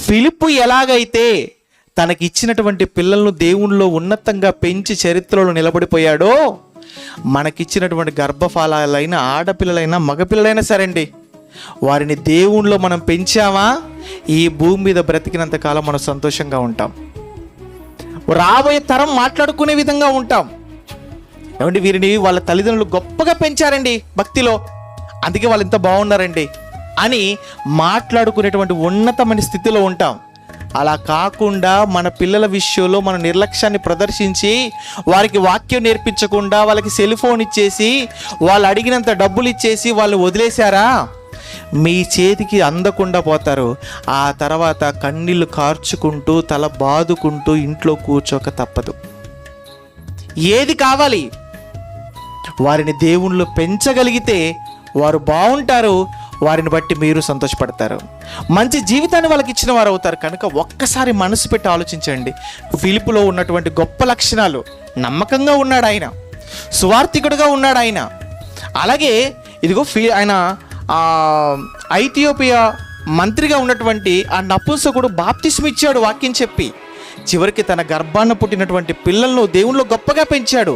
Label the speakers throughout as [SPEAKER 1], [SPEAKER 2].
[SPEAKER 1] ఫిలిప్పు ఎలాగైతే తనకిచ్చినటువంటి పిల్లలను దేవునిలో ఉన్నతంగా పెంచి చరిత్రలో నిలబడిపోయాడో, మనకిచ్చినటువంటి గర్భఫలాలైన ఆడపిల్లలైనా మగపిల్లలైనా సరే అండి, వారిని దేవునిలో మనం పెంచామా, ఈ భూమి మీద బ్రతికినంత కాలం మనం సంతోషంగా ఉంటాం. రాబోయే తరం మాట్లాడుకునే విధంగా ఉంటాం. ఏమండి, వీరిని వాళ్ళ తల్లిదండ్రులు గొప్పగా పెంచారండి భక్తిలో, అందుకే వాళ్ళు ఇంత బాగున్నారండి అని మాట్లాడుకునేటువంటి ఉన్నతమైన స్థితిలో ఉంటాం. అలా కాకుండా మన పిల్లల విషయంలో మన నిర్లక్ష్యాన్ని ప్రదర్శించి వారికి వాక్యం నేర్పించకుండా వాళ్ళకి సెల్ ఫోన్ ఇచ్చేసి వాళ్ళు అడిగినంత డబ్బులు ఇచ్చేసి వాళ్ళు వదిలేశారా, మీ చేతికి అందకుండా పోతారు. ఆ తర్వాత కన్నీళ్లు కార్చుకుంటూ తల బాదుకుంటూ ఇంట్లో కూర్చోక తప్పదు. ఏది కావాలి? వారిని దేవుళ్ళు పెంచగలిగితే వారు బాగుంటారు, వారిని బట్టి మీరు సంతోషపడతారు, మంచి జీవితాన్ని వాళ్ళకి ఇచ్చిన వారు అవుతారు. కనుక ఒక్కసారి మనసు పెట్టి ఆలోచించండి. ఫిలిప్పులో ఉన్నటువంటి గొప్ప లక్షణాలు: నమ్మకంగా ఉన్నాడు ఆయన, సువార్థికుడుగా ఉన్నాడు ఆయన. అలాగే ఇదిగో ఆయన ఐథియోపియా మంత్రిగా ఉన్నటువంటి ఆ నపుంసకుడు బాప్తిస్మ ఇచ్చాడు వాక్యం చెప్పి. చివరికి తన గర్భాన పుట్టినటువంటి పిల్లలను దేవునిలో గొప్పగా పెంచాడు.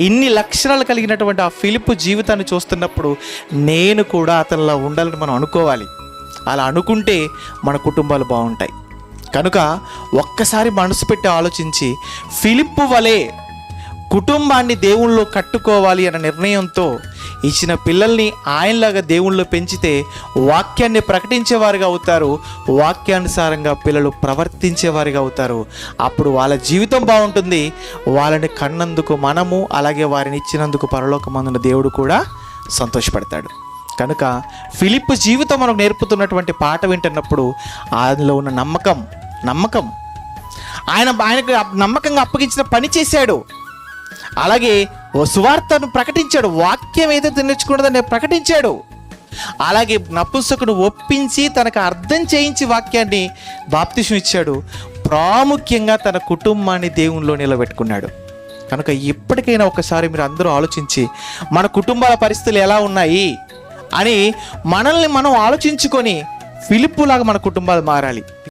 [SPEAKER 1] ఇన్ని లక్షణాలు కలిగినటువంటి ఆ ఫిలిప్పు జీవితాన్ని చూస్తున్నప్పుడు నేను కూడా అతనిలా ఉండాలని మనం అనుకోవాలి. అలా అనుకుంటే మన కుటుంబాలు బాగుంటాయి. కనుక ఒక్కసారి మనసు పెట్టి ఆలోచించి ఫిలిప్పు వలె కుటుంబాన్ని దేవునిలో కట్టుకోవాలి అన్న నిర్ణయంతో ఇచ్చిన పిల్లల్ని ఆయనలాగా దేవునిలో పెంచితే వాక్యాన్ని ప్రకటించేవారుగా అవుతారు, వాక్యానుసారంగా పిల్లలు ప్రవర్తించేవారుగా అవుతారు. అప్పుడు వాళ్ళ జీవితం బాగుంటుంది. వాళ్ళని కన్నందుకు మనము, అలాగే వారిని ఇచ్చినందుకు పరలోకమందున దేవుడు కూడా సంతోషపడతాడు. కనుక ఫిలిప్పు జీవితం మనకు నేర్పుతున్నటువంటి పాట వింటున్నప్పుడు ఆయనలో ఉన్న నమ్మకం ఆయనకు నమ్మకంగా అప్పగించిన పని చేశాడు. అలాగే ఓ సువార్తను ప్రకటించాడు, వాక్యం ఏదైతే నేర్చుకున్నదని ప్రకటించాడు. అలాగే నపుంసకుడు ఒప్పించి తనకు అర్థం చేయించి వాక్యాన్ని బాప్తిస్మ ఇచ్చాడు. ప్రాముఖ్యంగా తన కుటుంబాన్ని దేవునిలో నిలబెట్టుకున్నాడు. కనుక ఇప్పటికైనా ఒకసారి మీరు అందరూ ఆలోచించి మన కుటుంబాల పరిస్థితులు ఎలా ఉన్నాయి అని మనల్ని మనం ఆలోచించుకొని ఫిలిప్పులాగా మన కుటుంబాలు మారాలి.